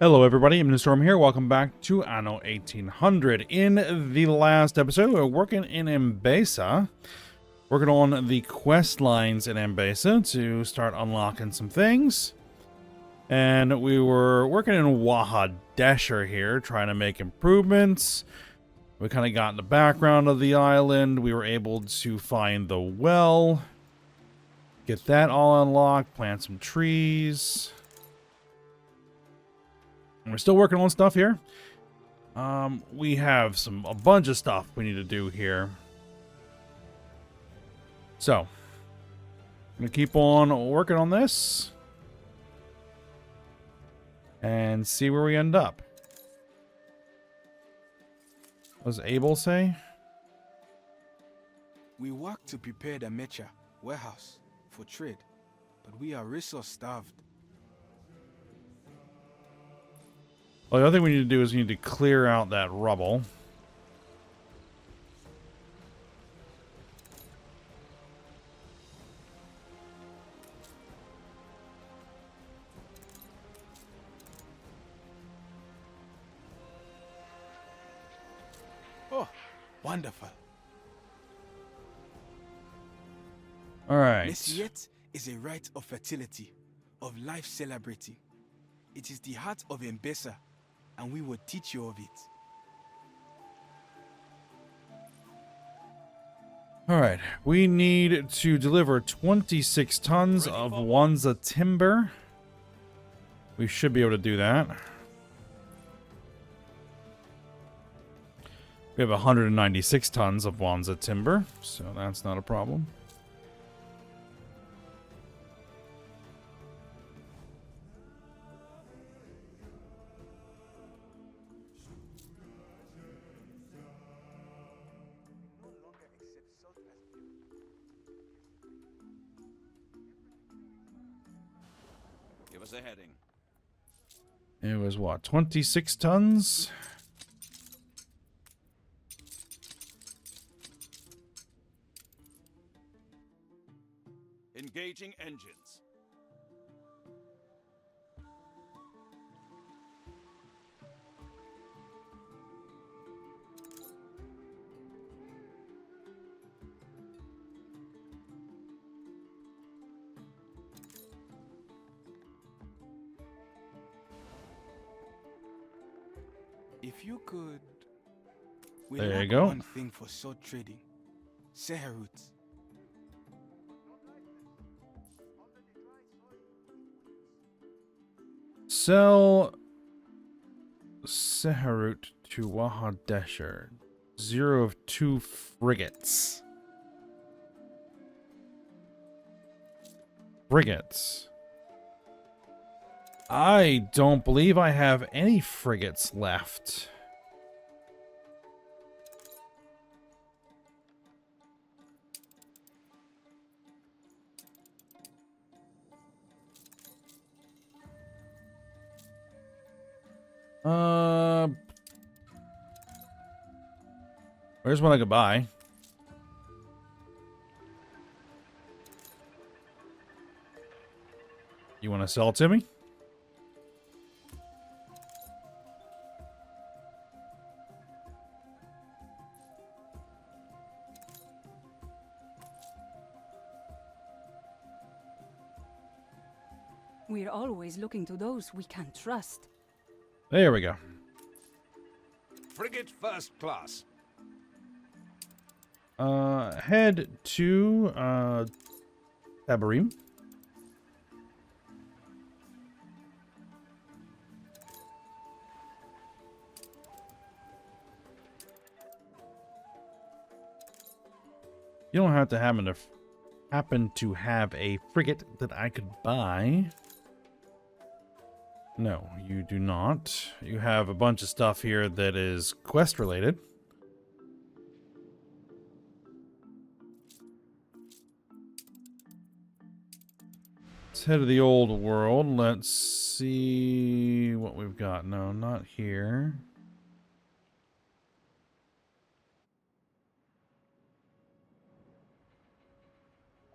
Hello everybody, I'm Storm here. Welcome back to Anno 1800. In the last episode, we were working in Embesa. Working on the quest lines in Embesa to start unlocking some things. And we were working in Wahadesher here, trying to make improvements. We kind of got in the background of the island. We were able to find the well. Get that all unlocked, plant some trees. And we're still working on stuff here. We have a bunch of stuff we need to do here. So, I'm gonna keep on working on this and see where we end up. What does Abel say? We work to prepare the mecha warehouse for trade, but we are resource starved. Well, the other thing we need to do is we need to clear out that rubble. Oh, wonderful. All right. Messiet is a rite of fertility, of life celebrating. It is the heart of Embesa, and we will teach you of it. All right. We need to deliver 26 tons of Wanza timber. We should be able to do that. We have 196 tons of Wanza timber, so that's not a problem. Give us a heading. It was what, 26 tons? Engaging engines. If you could... We There you lack go. one thing for sword trading. Seherut. Sell Seherut to Wahadesher. 0 of 2 frigates. Frigates. I don't believe I have any frigates left. Where's one I could buy? You want to sell it to me? We're always looking to those we can trust. There we go. Frigate first class. Head to Tabarim. You don't have to happen to have a frigate that I could buy. No, you do not. You have a bunch of stuff here that is quest related. Let's head to the old world. Let's see what we've got. No, not here.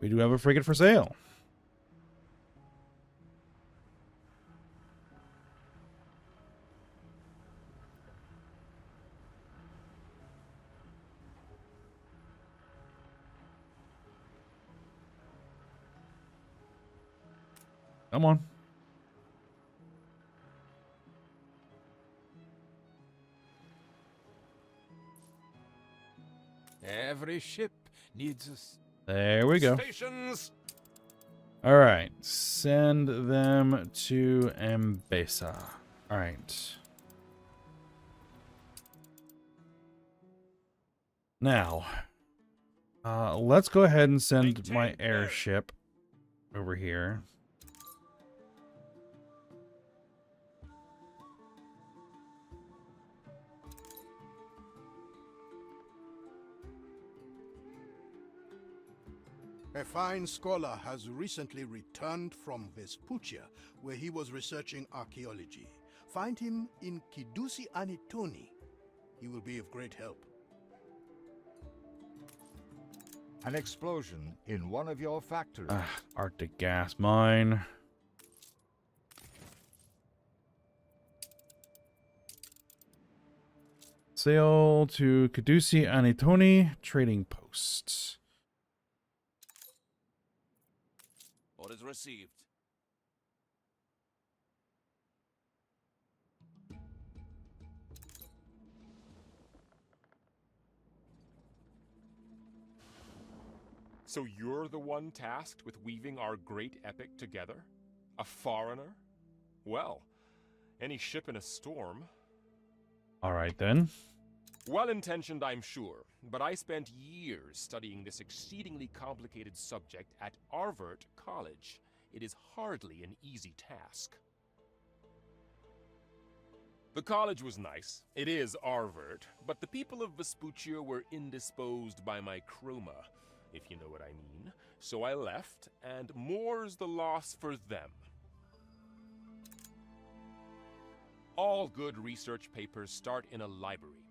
We do have a frigate for sale. Come on. Every ship needs us. There we go. Stations. All right. Send them to Mbesa. All right. Now, let's go ahead and send my Maintain airship over here. A fine scholar has recently returned from Vespuccia, where he was researching archaeology. Find him in Kidusi Anitoni. He will be of great help. An explosion in one of your factories. Arctic gas mine. Sail to Kidusi Anitoni trading post. Orders received. So you're the one tasked with weaving our great epic together? A foreigner? Well, any ship in a storm. All right, then. Well-intentioned, I'm sure, but I spent years studying this exceedingly complicated subject at Arvert College. It is hardly an easy task. The college was nice. It is Arvert, but the people of Vespuccia were indisposed by my chroma, if you know what I mean. So I left, and more's the loss for them. All good research papers start in a library,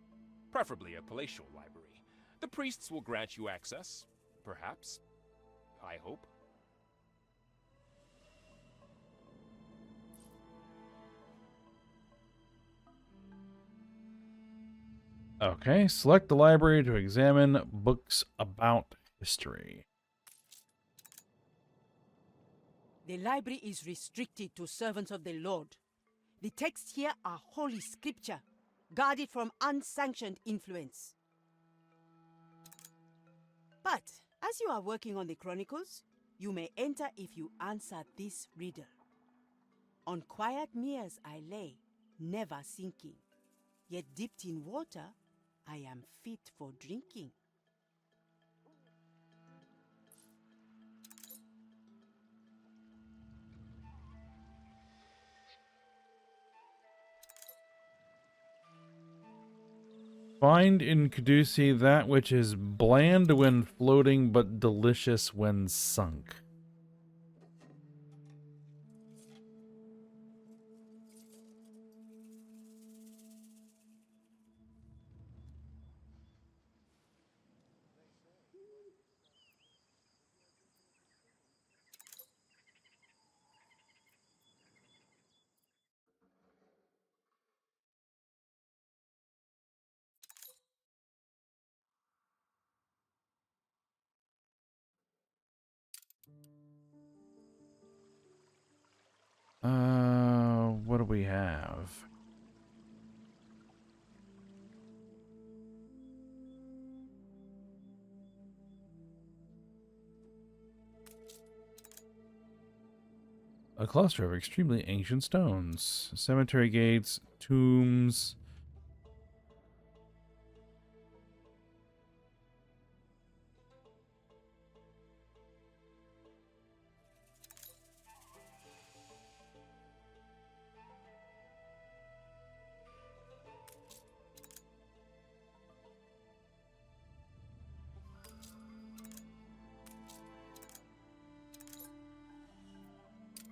preferably a palatial library. The priests will grant you access, perhaps. I hope. Okay, select the library to examine books about history. The library is restricted to servants of the Lord. The texts here are holy scripture, guarded from unsanctioned influence. But, as you are working on the Chronicles, you may enter if you answer this riddle. On quiet meres I lay, never sinking. Yet dipped in water, I am fit for drinking. Find in Caduce that which is bland when floating but delicious when sunk. What do we have? A cluster of extremely ancient stones. Cemetery gates, tombs.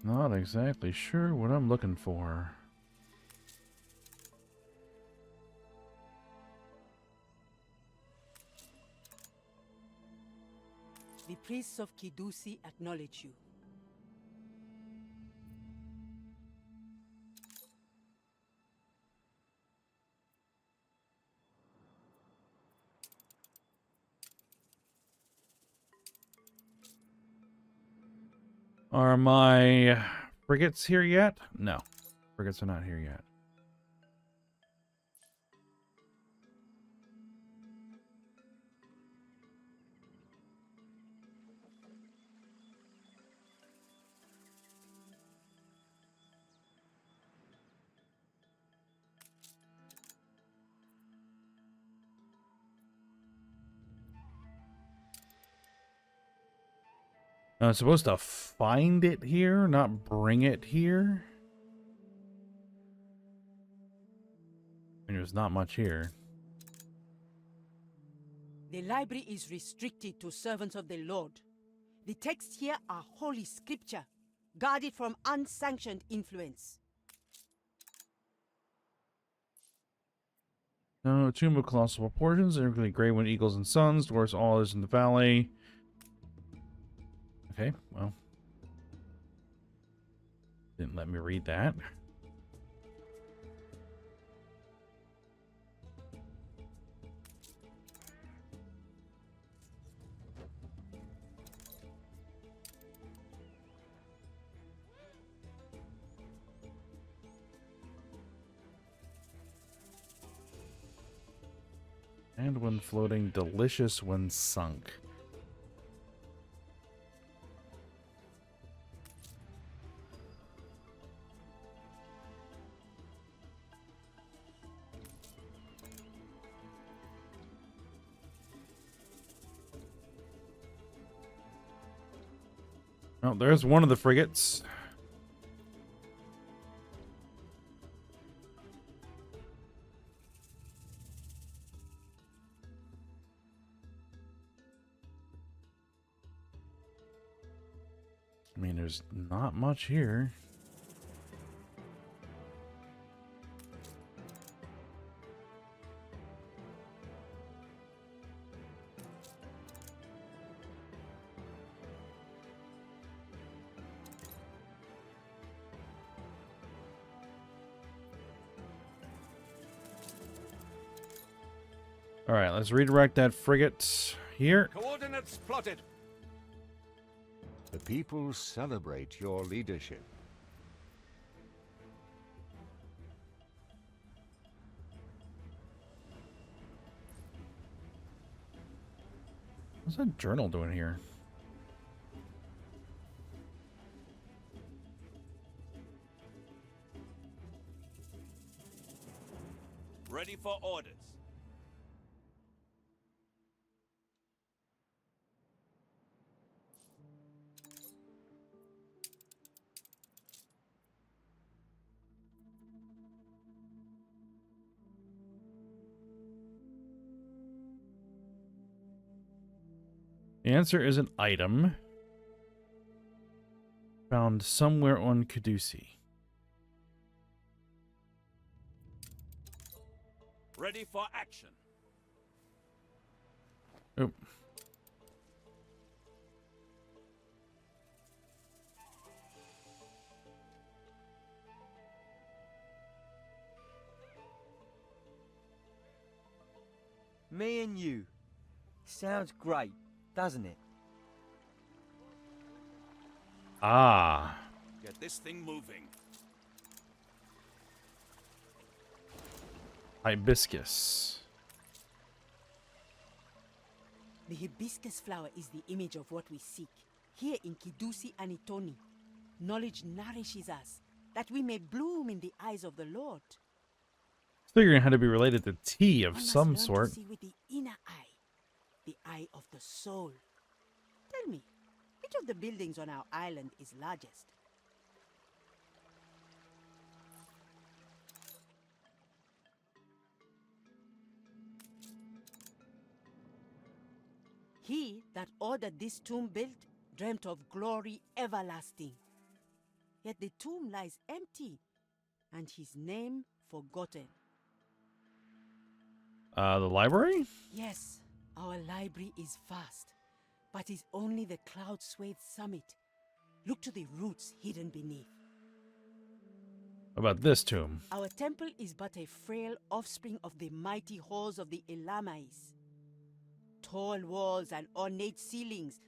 Not exactly sure what I'm looking for. The priests of Kidusi acknowledge you. Are my frigates here yet? No. Frigates are not here yet. I'm supposed to find it here, not bring it here. I mean, there's not much here. The library is restricted to servants of the Lord. The texts here are holy scripture, guarded from unsanctioned influence. No, tomb of colossal proportions, including gray wind eagles and suns, dwarfs all is in the valley. Okay, well. Didn't let me read that. And when floating, delicious when sunk. Oh, there's one of the frigates. I mean, there's not much here. All right, let's redirect that frigate here. Coordinates plotted. The people celebrate your leadership. What's that journal doing here? Ready for orders. The answer is an item found somewhere on Caduce. Ready for action. Oh. Me and you. Sounds great, doesn't it? Ah. Get this thing moving. Hibiscus. The hibiscus flower is the image of what we seek. Here in Kidusi Anitoni, knowledge nourishes us, that we may bloom in the eyes of the Lord. Figuring it had to be related to tea of One must some learn sort. to see with the inner eye, the eye of the soul. Tell me, which of the buildings on our island is largest? He that ordered this tomb built dreamt of glory everlasting. Yet the tomb lies empty, and his name forgotten. The library? Yes, our library is vast, but is only the cloud-swathed summit. Look to the roots hidden beneath. About this tomb. Our temple is but a frail offspring of the mighty halls of the Elamais. Tall walls and ornate ceilings,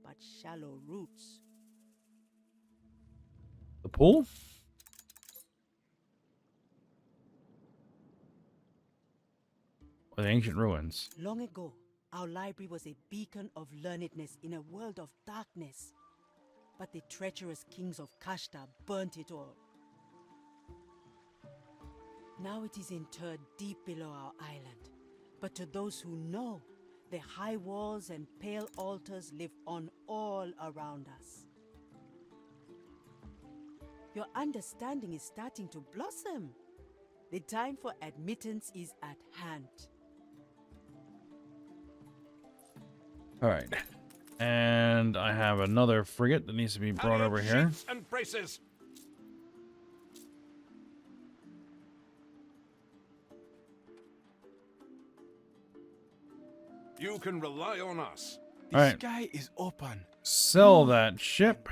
but shallow roots. The pool? Or the ancient ruins? Long ago, our library was a beacon of learnedness in a world of darkness. But the treacherous kings of Kashta burnt it all. Now it is interred deep below our island. But to those who know, the high walls and pale altars live on all around us. Your understanding is starting to blossom. The time for admittance is at hand. All right. And I have another frigate that needs to be brought over here. Sheets and braces. You can rely on us. The All right. sky is open. Sell that ship.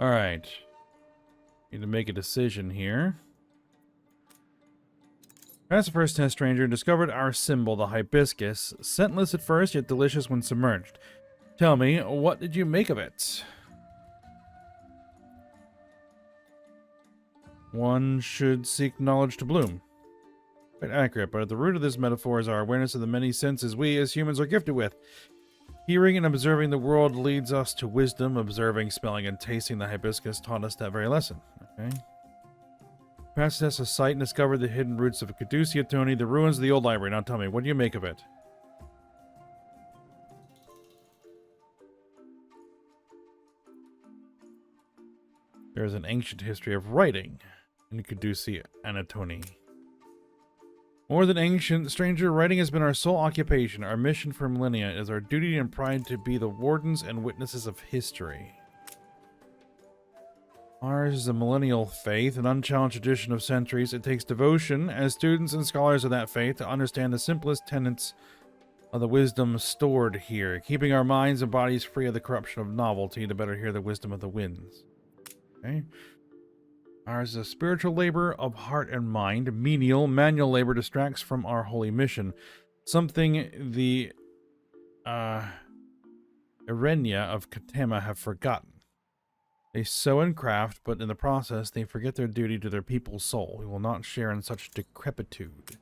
All right. Need to make a decision here. As the first test stranger discovered our symbol, the hibiscus, scentless at first, yet delicious when submerged. Tell me, what did you make of it? One should seek knowledge to bloom. Quite accurate, but at the root of this metaphor is our awareness of the many senses we as humans are gifted with. Hearing and observing the world leads us to wisdom. Observing, smelling, and tasting the hibiscus taught us that very lesson. Okay. Passed us a sight and discovered the hidden roots of Caduceus, Tony, the ruins of the old library. Now tell me, what do you make of it? There is an ancient history of writing in Caduceus, Anatoni. More than ancient, stranger, writing has been our sole occupation. Our mission for millennia is our duty and pride to be the wardens and witnesses of history. Ours is a millennial faith, an unchallenged tradition of centuries. It takes devotion as students and scholars of that faith to understand the simplest tenets of the wisdom stored here, keeping our minds and bodies free of the corruption of novelty to better hear the wisdom of the winds. Okay. Ours is a spiritual labor of heart and mind. Menial, manual labor distracts from our holy mission. Something the Irenia of Katema have forgotten. They sow and craft, but in the process they forget their duty to their people's soul. We will not share in such decrepitude.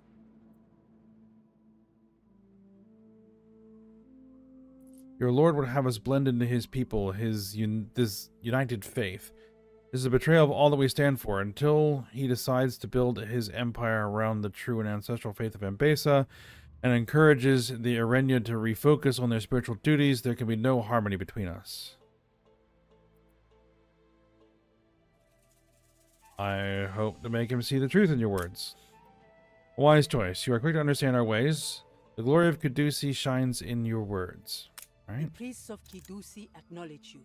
Your Lord would have us blend into his people, this united faith. This is a betrayal of all that we stand for. Until he decides to build his empire around the true and ancestral faith of Ambesa and encourages the Irenia to refocus on their spiritual duties, there can be no harmony between us. I hope to make him see the truth in your words. A wise choice. You are quick to understand our ways. The glory of Caduceus shines in your words. All right. The priests of Caduceus acknowledge you.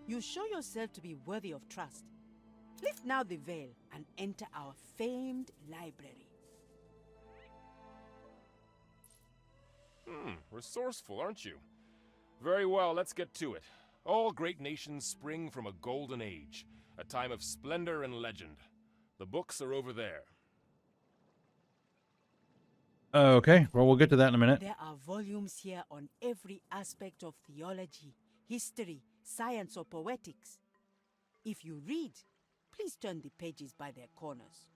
You show yourself to be worthy of trust. Lift now the veil and enter our famed library. Resourceful, aren't you? Very well, let's get to it. All great nations spring from a golden age, a time of splendor and legend. The books are over there. Okay, well, we'll get to that in a minute. There are volumes here on every aspect of theology, history, science, or poetics. If you read, please turn the pages by their corners.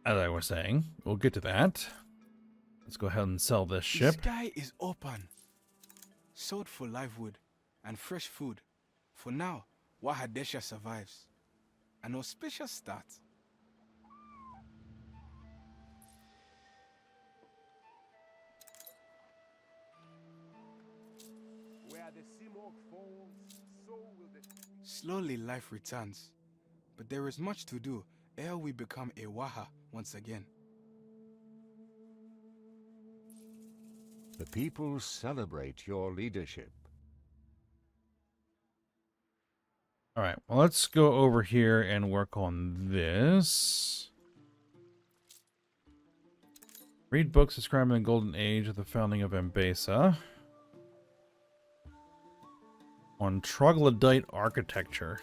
As I was saying, we'll get to that. Let's go ahead and sell this ship. The sky is open. Sold for live wood and fresh food. For now, Wahadesha survives. An auspicious start. Where the smoke falls, so will the... Slowly life returns. But there is much to do ere we become a Waha once again. The people celebrate your leadership. All right, well, let's go over here and work on this. Read books describing the golden age of the founding of Ambesa. On troglodyte architecture.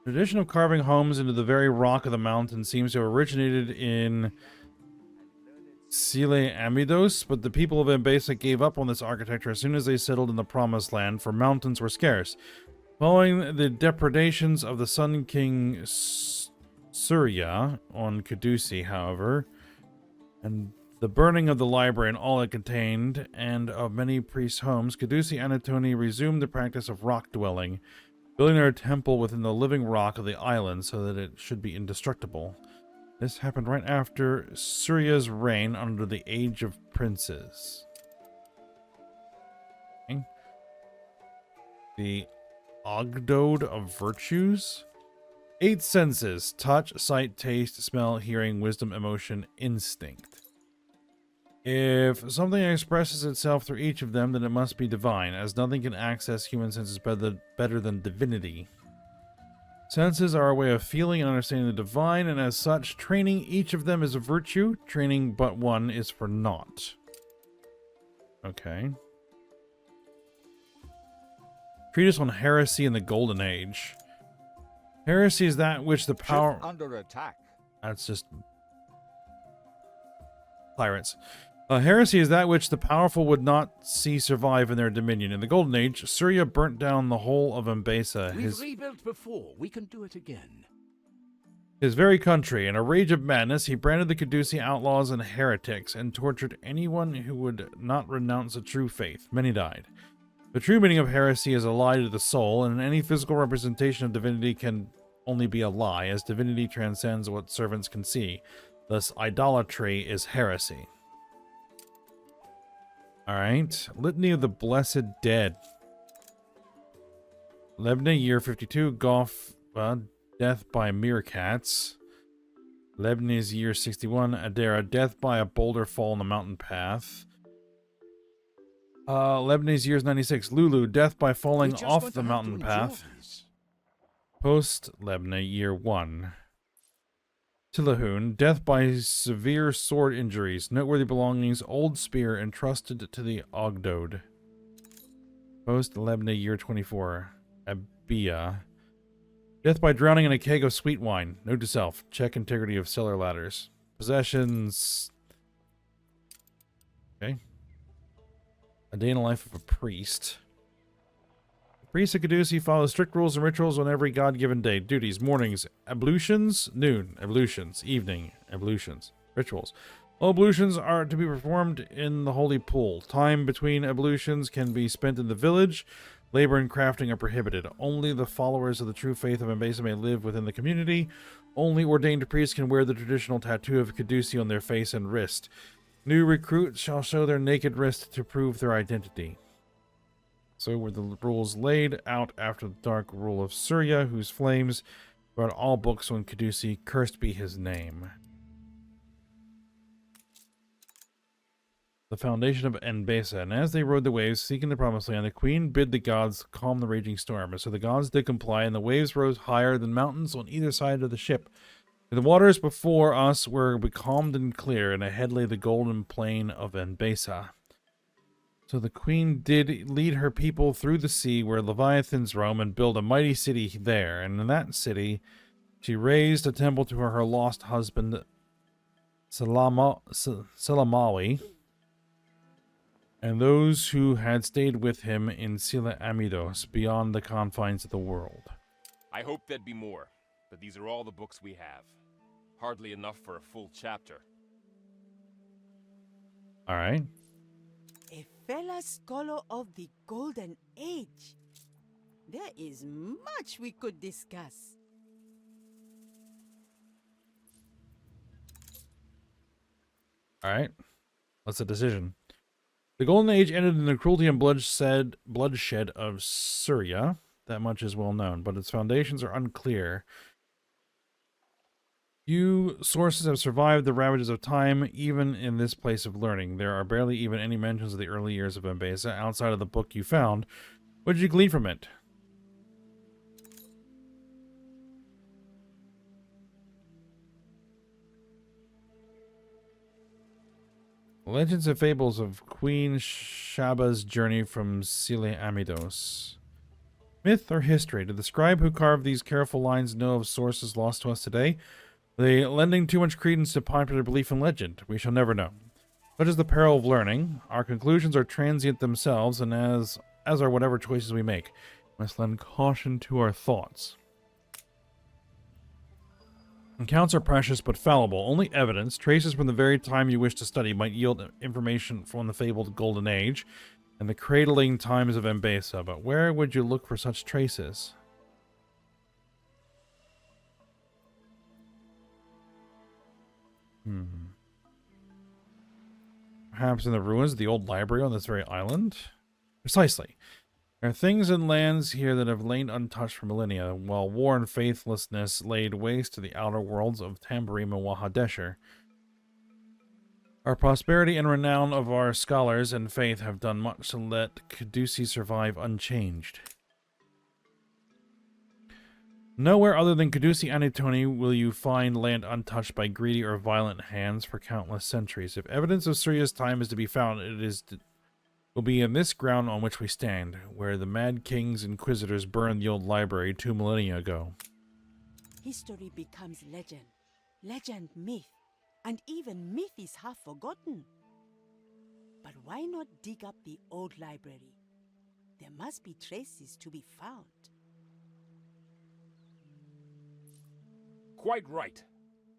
Tradition of carving homes into the very rock of the mountain seems to have originated in Sile Amidos, but the people of Embesa gave up on this architecture as soon as they settled in the Promised Land, for mountains were scarce. Following the depredations of the Sun King Surya on Caduce, however, and the burning of the library and all it contained, and of many priests' homes, Caduce Anatoni resumed the practice of rock dwelling, building their temple within the living rock of the island so that it should be indestructible. This happened right after Surya's reign under the Age of Princes. Okay. The Ogdode of Virtues. 8 senses: touch, sight, taste, smell, hearing, wisdom, emotion, instinct. If something expresses itself through each of them, then it must be divine, as nothing can access human senses better than divinity. Senses are a way of feeling and understanding the divine, and as such, training each of them is a virtue. Training but one is for naught. Okay. Treatise on heresy in the Golden Age. Heresy is that which the power... Ship under attack. That's just... pirates. Heresy is that which the powerful would not see survive in their dominion. In the Golden Age, Surya burnt down the whole of Embesa, We've rebuilt before. We can do it again. his very country. In a rage of madness, he branded the Caducean outlaws and heretics, and tortured anyone who would not renounce the true faith. Many died. The true meaning of heresy is a lie to the soul, and any physical representation of divinity can only be a lie, as divinity transcends what servants can see. Thus, idolatry is heresy. Alright, Litany of the Blessed Dead. Lebna, year 52, Goff, death by meerkats. Lebanese, year 61, Adara, death by a boulder fall on the mountain path. Lebanese, year 96, Lulu, death by falling off the mountain path. Post Lebna, year 1. Tillahun, death by severe sword injuries. Noteworthy belongings, old spear entrusted to the Ogdode. Post Lebna, year 24. Abia, death by drowning in a keg of sweet wine. Note to self, check integrity of cellar ladders. Possessions. Okay. A day in the life of a priest. Priest of Caduce follows strict rules and rituals on every god-given day. Duties: mornings, ablutions; noon, ablutions; evening, ablutions. Rituals: all ablutions are to be performed in the holy pool. Time between ablutions can be spent in the village. Labor and crafting are prohibited. Only the followers of the true faith of Embesa may live within the community. Only ordained priests can wear the traditional tattoo of Caduce on their face and wrist. New recruits shall show their naked wrist to prove their identity. So were the rules laid out after the dark rule of Surya, whose flames brought all books on Caduce, cursed be his name. The foundation of Embesa. And as they rode the waves, seeking the promised land, the queen bid the gods calm the raging storm. And so the gods did comply, and the waves rose higher than mountains on either side of the ship. The waters before us were becalmed and clear, and ahead lay the golden plain of Embesa. So the queen did lead her people through the sea where leviathans roam, and build a mighty city there. And in that city she raised a temple to her lost husband Selamawi, and those who had stayed with him in Sila Amidos, beyond the confines of the world. I hope there'd be more, but these are all the books we have. Hardly enough for a full chapter. Alright. A fellow scholar of the Golden Age. There is much we could discuss. Alright. What's the decision? The Golden Age ended in the cruelty and bloodshed of Surya. That much is well known, but its foundations are unclear. Few sources have survived the ravages of time, even in this place of learning. There are barely even any mentions of the early years of Embesa outside of the book you found. What did you glean from it? Legends and fables of Queen Shaba's journey from Sile Amidos. Myth or history? Did the scribe who carved these careful lines know of sources lost to us today? Are they lending too much credence to popular belief and legend? We shall never know. Such is the peril of learning. Our conclusions are transient themselves, and as are whatever choices we make. We must lend caution to our thoughts. Accounts are precious but fallible. Only evidence, traces from the very time you wish to study, might yield information from the fabled Golden Age and the cradling times of Embesa. But where would you look for such traces? Perhaps in the ruins of the old library on this very island? Precisely. There are things and lands here that have lain untouched for millennia, while war and faithlessness laid waste to the outer worlds of Tamborim and Wahadesher. Our prosperity and renown of our scholars and faith have done much to let Caduce survive unchanged. Nowhere other than Caduce Anitoni will you find land untouched by greedy or violent hands for countless centuries. If evidence of Syria's time is to be found, will be in this ground on which we stand, where the Mad King's inquisitors burned the old library 2 millennia ago. History becomes legend, legend myth, and even myth is half forgotten. But why not dig up the old library? There must be traces to be found. Quite right.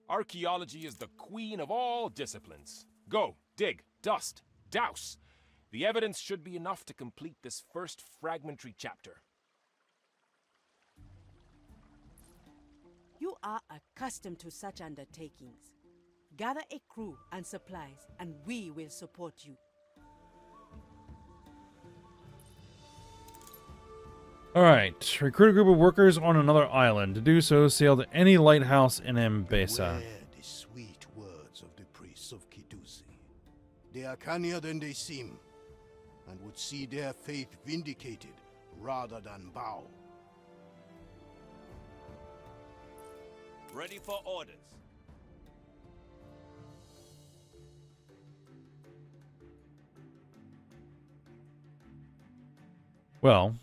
Archaeology is the queen of all disciplines. Go, dig, dust, douse. The evidence should be enough to complete this first fragmentary chapter. You are accustomed to such undertakings. Gather a crew and supplies, and we will support you. Alright, recruit a group of workers on another island. To do so, sail to any lighthouse in Embesa. Beware the sweet words of the priests of Caduce. They are cannier than they seem, and would see their faith vindicated rather than bow. Ready for orders. Well,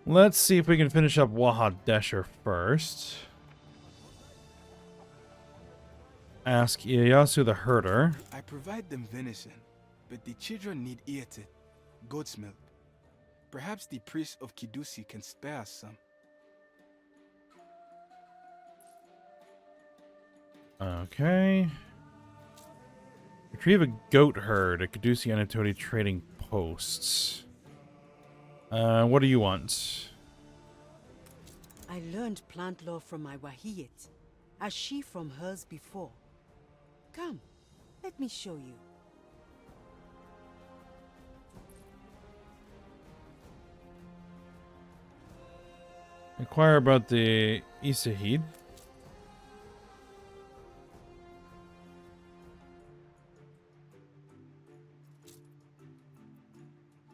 let's see if we can finish up Wahadesher first. Ask Ieyasu the herder. I provide them venison, but the children need eaten, goat's milk. Perhaps the priest of Caduce can spare us some. Okay. Retrieve a goat herd at Caduce Anatoti trading posts. What do you want? I learned plant lore from my Wahiyet, as she from hers before. Come, let me show you. Inquire about the Isahid.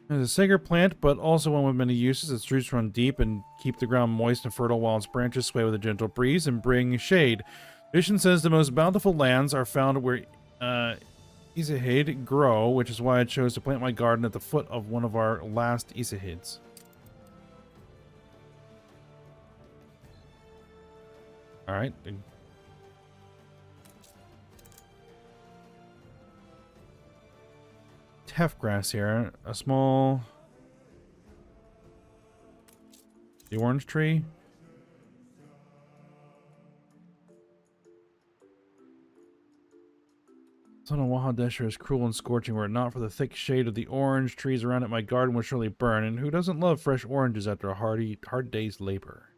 It's a sacred plant, but also one with many uses. Its roots run deep and keep the ground moist and fertile, while its branches sway with a gentle breeze and bring shade. Tradition says the most bountiful lands are found where Isahid grow, which is why I chose to plant my garden at the foot of one of our last Isahids. Alright. Teff grass here. A small... The orange tree. Sun on Wahadesher is cruel and scorching. Were it not for the thick shade of the orange trees around it, my garden would surely burn. And who doesn't love fresh oranges after a hard day's labor?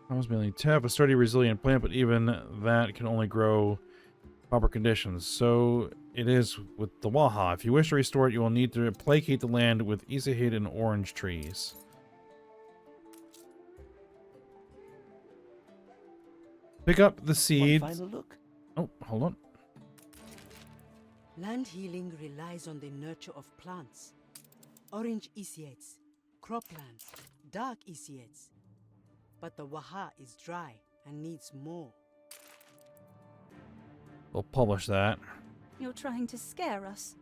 Almost mainly Teff, a sturdy, resilient plant, but even that can only grow proper conditions. So it is with the Waha. If you wish to restore it, you will need to placate the land with Isahid and orange trees. Pick up the seeds. One final look. Oh, hold on. Land healing relies on the nurture of plants. orange Isiates, croplands, dark Isiates. But the Waha is dry and needs more. We'll publish that. You're trying to scare us.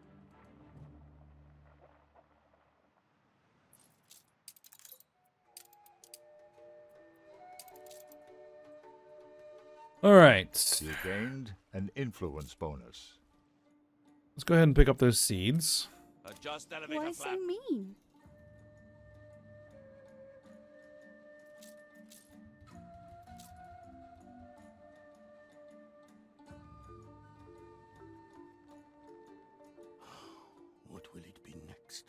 All right. You gained an influence bonus. Let's go ahead and pick up those seeds. Adjust elevator Why flap. so mean? What will it be next?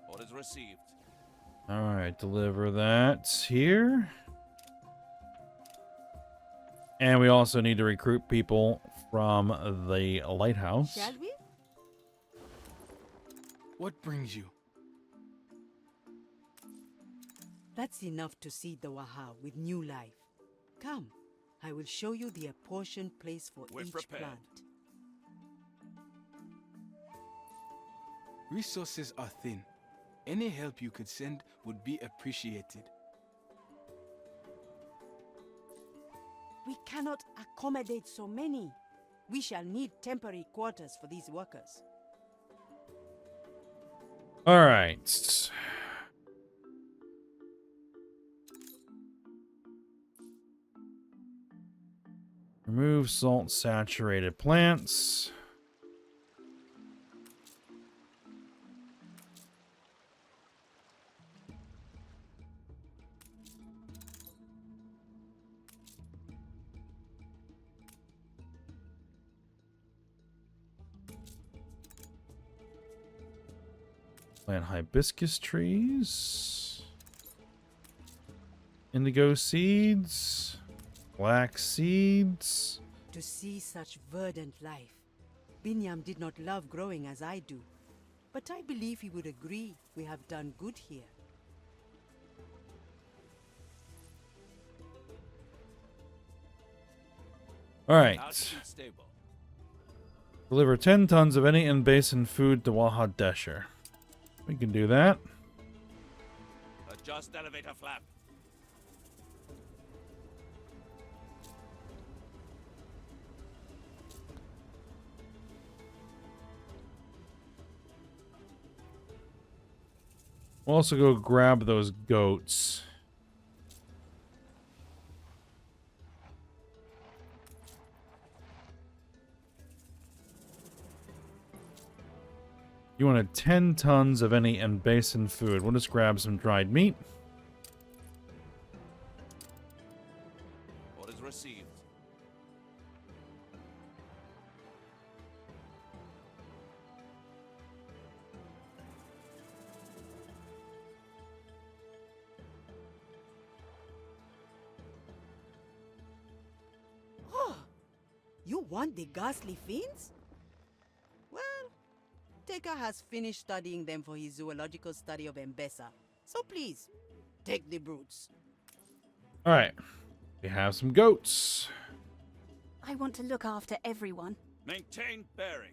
Orders received. All right, deliver that here. And we also need to recruit people from the lighthouse. Shall we? What brings you? That's enough to seed the Waha with new life. Come, I will show you the apportioned place for We're each prepared. plant. Resources are thin. Any help you could send would be appreciated. We cannot accommodate so many. We shall need temporary quarters for these workers. All right. Remove salt-saturated plants. Plant hibiscus trees. Indigo seeds. Black seeds. To see such verdant life. Binyam did not love growing as I do. But I believe he would agree we have done good here. All right. Altitude stable. Deliver 10 tons of any in-basin food to Waha Desher. We can do that. Adjust elevator flap. We'll also go grab those goats. You wanted 10 tons of any in-basin food. We'll just grab some dried meat. Orders received. You want the ghastly fiends? Well, Teka has finished studying them for his zoological study of Mbesa. So please, take the brutes. All right. We have some goats. I want to look after everyone. Maintain bearing.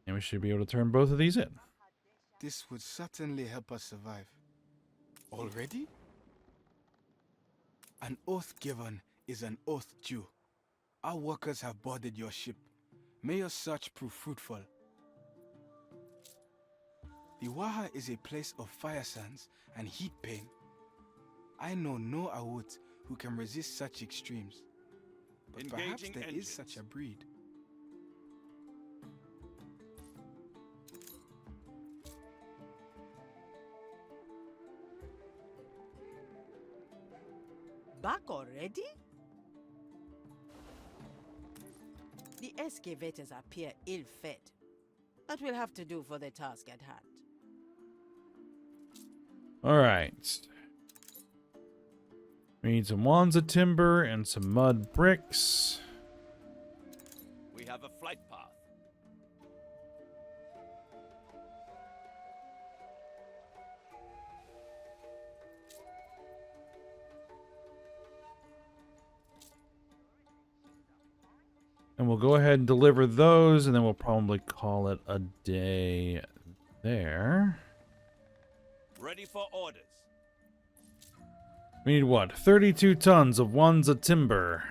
And we should be able to turn both of these in. This would certainly help us survive. Already? An oath given is an oath due. Our workers have boarded your ship. May your search prove fruitful. The Waha is a place of fire sands and heat pain. I know no Awut who can resist such extremes. But perhaps Engaging there engines. is such a breed. Back already? The excavators appear ill-fed. But we'll have to do for the task at hand. All right. We need some Wanza timber and some mud bricks. We have a flight path. And we'll go ahead and deliver those, and then we'll probably call it a day there. Ready for orders. We need what? 32 tons of Wanza timber.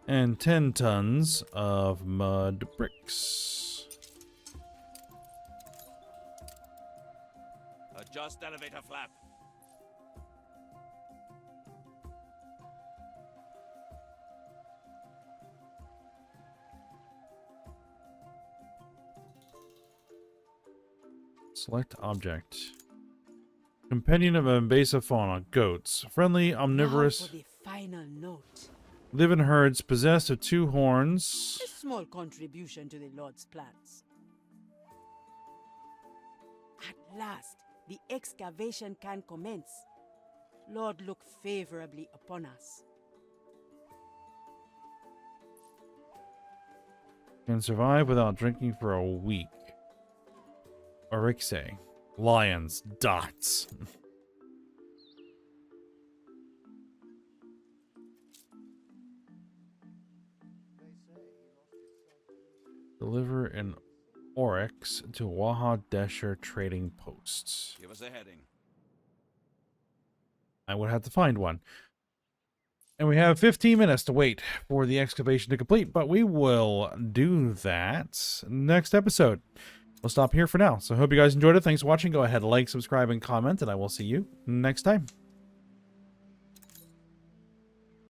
And 10 tons of mud bricks. Adjust elevator flap. Select object. Companion of invasive fauna. Goats. Friendly, omnivorous. Now for the final note. Live in herds. Possessed of 2 horns. A small contribution to the Lord's plans. At last, the excavation can commence. Lord, look favorably upon us. Can survive without drinking for a week. Orixe. Lions. Dots. Deliver an oryx to Waha Desher trading posts. Give us a heading. I would have to find one. And we have 15 minutes to wait for the excavation to complete, but we will do that next episode. We'll stop here for now. So I hope you guys enjoyed it. Thanks for watching. Go ahead, like, subscribe, and comment, and I will see you next time.